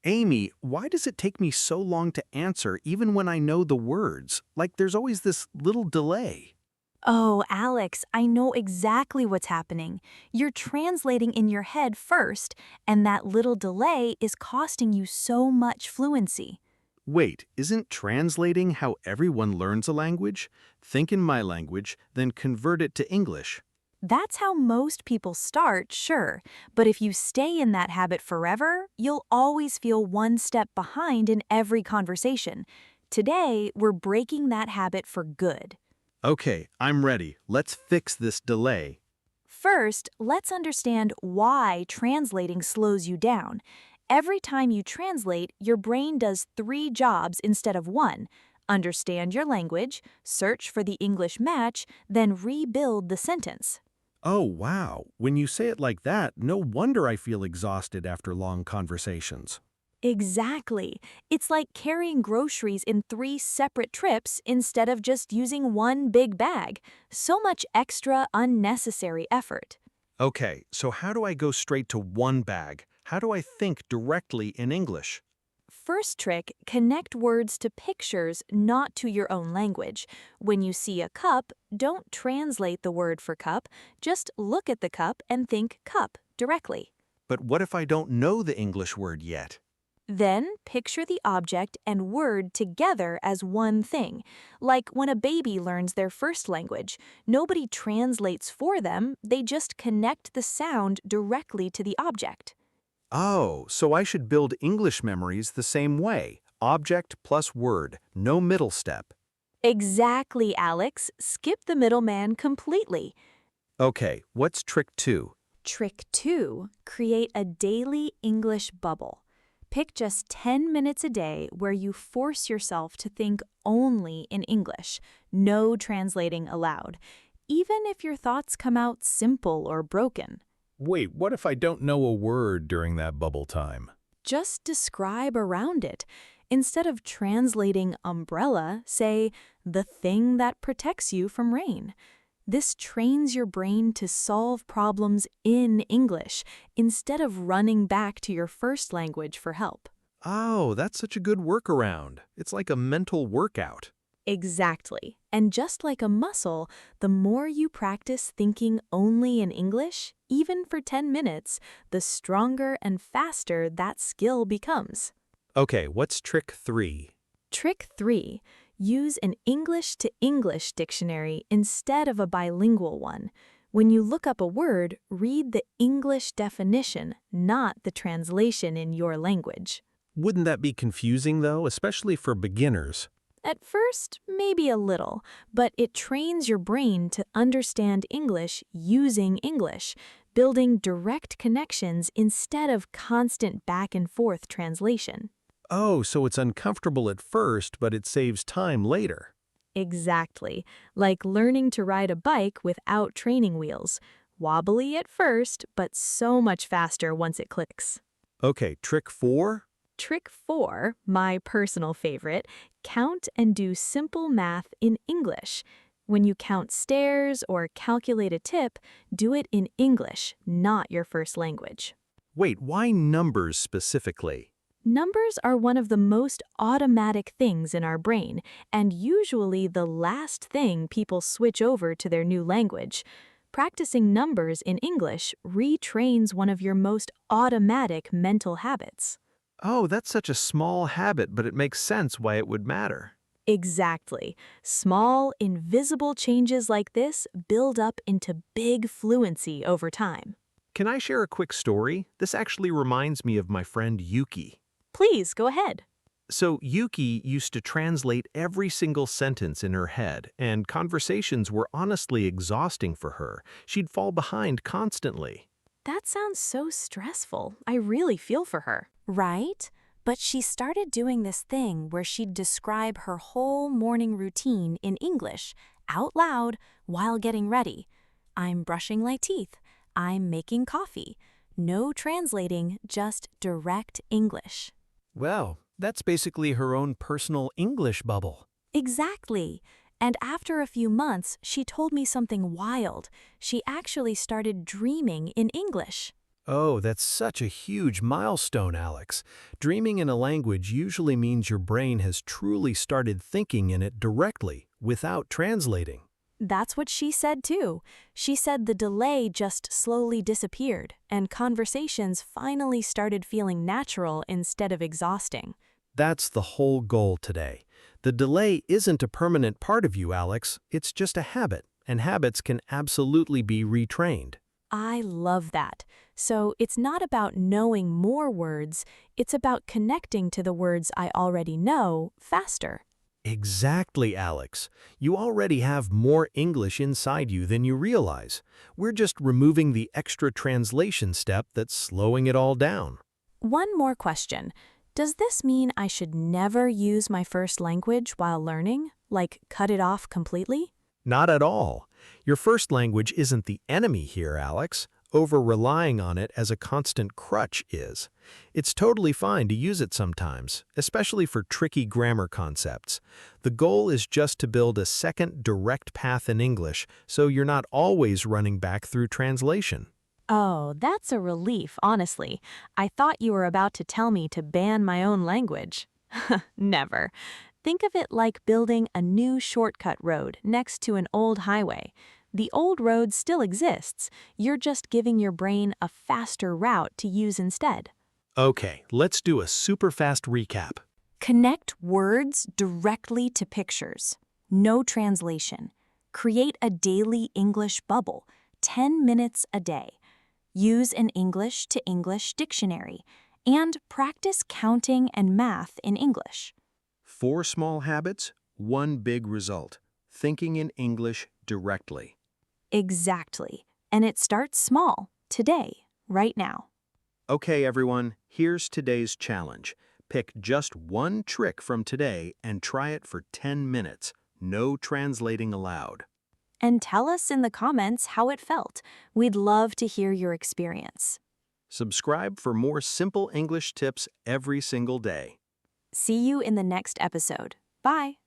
Amy, why does it take me so long to answer even when I know the words? Like there's always this little delay. Oh, Alex, I know exactly what's happening. You're translating in your head first, and that little delay is costing you so much fluency. Wait, isn't translating how everyone learns a language? Think in my language, then convert it to English. That's how most people start, sure, but if you stay in that habit forever, you'll always feel one step behind in every conversation. Today, we're breaking that habit for good. Okay, I'm ready. Let's fix this delay. First, let's understand why translating slows you down. Every time you translate, your brain does three jobs instead of one: understand your language, search for the English match, then rebuild the sentence. Oh, wow. When you say it like that, no wonder I feel exhausted after long conversations. Exactly. It's like carrying groceries in three separate trips instead of just using one big bag. So much extra, unnecessary effort. Okay, so how do I go straight to one bag? How do I think directly in English? First trick, connect words to pictures, not to your own language. When you see a cup, don't translate the word for cup, just look at the cup and think cup directly. But what if I don't know the English word yet? Then picture the object and word together as one thing. Like when a baby learns their first language, nobody translates for them, they just connect the sound directly to the object. Oh, so I should build English memories the same way. Object plus word, no middle step. Exactly, Alex. Skip the middleman completely. Okay, what's trick two? Trick 2, create a daily English bubble. Pick just 10 minutes a day where you force yourself to think only in English, no translating allowed, even if your thoughts come out simple or broken. Wait, what if I don't know a word during that bubble time? Just describe around it. Instead of translating umbrella, say the thing that protects you from rain. This trains your brain to solve problems in English instead of running back to your first language for help. Oh, that's such a good workaround. It's like a mental workout. Exactly. And just like a muscle, the more you practice thinking only in English, even for 10 minutes, the stronger and faster that skill becomes. Okay, what's trick three? Trick 3. Use an English to English dictionary instead of a bilingual one. When you look up a word, read the English definition, not the translation in your language. Wouldn't that be confusing though, especially for beginners? At first, maybe a little, but it trains your brain to understand English using English, building direct connections instead of constant back and forth translation. Oh, so it's uncomfortable at first, but it saves time later. Exactly, like learning to ride a bike without training wheels. Wobbly at first, but so much faster once it clicks. Okay, trick four? Trick 4, my personal favorite, count and do simple math in English. When you count stairs or calculate a tip, do it in English, not your first language. Wait, why numbers specifically? Numbers are one of the most automatic things in our brain, and usually the last thing people switch over to their new language. Practicing numbers in English retrains one of your most automatic mental habits. Oh, that's such a small habit, but it makes sense why it would matter. Exactly. Small, invisible changes like this build up into big fluency over time. Can I share a quick story? This actually reminds me of my friend Yuki. Please go ahead. So Yuki used to translate every single sentence in her head, and conversations were honestly exhausting for her. She'd fall behind constantly. That sounds so stressful. I really feel for her. Right? But she started doing this thing where she'd describe her whole morning routine in English, out loud, while getting ready. I'm brushing my teeth. I'm making coffee. No translating, just direct English. Well, that's basically her own personal English bubble. Exactly. And after a few months, she told me something wild. She actually started dreaming in English. Oh, that's such a huge milestone, Alex. Dreaming in a language usually means your brain has truly started thinking in it directly, without translating. That's what she said too. She said the delay just slowly disappeared, and conversations finally started feeling natural instead of exhausting. That's the whole goal today. The delay isn't a permanent part of you, Alex. It's just a habit, and habits can absolutely be retrained. I love that. So it's not about knowing more words, it's about connecting to the words I already know faster. Exactly, Alex. You already have more English inside you than you realize. We're just removing the extra translation step that's slowing it all down. One more question. Does this mean I should never use my first language while learning? Like cut it off completely? Not at all. Your first language isn't the enemy here, Alex. Over-relying on it as a constant crutch is. It's totally fine to use it sometimes, especially for tricky grammar concepts. The goal is just to build a second direct path in English so you're not always running back through translation. Oh, that's a relief, honestly. I thought you were about to tell me to ban my own language. Never. Think of it like building a new shortcut road next to an old highway. The old road still exists. You're just giving your brain a faster route to use instead. Okay, let's do a super fast recap. Connect words directly to pictures. No translation. Create a daily English bubble, 10 minutes a day. Use an English to English dictionary. And practice counting and math in English. 4 small habits, 1 big result. Thinking in English directly. Exactly. And it starts small, today, right now. Okay, everyone, here's today's challenge. Pick just one trick from today and try it for 10 minutes. No translating allowed. And tell us in the comments how it felt. We'd love to hear your experience. Subscribe for more simple English tips every single day. See you in the next episode. Bye.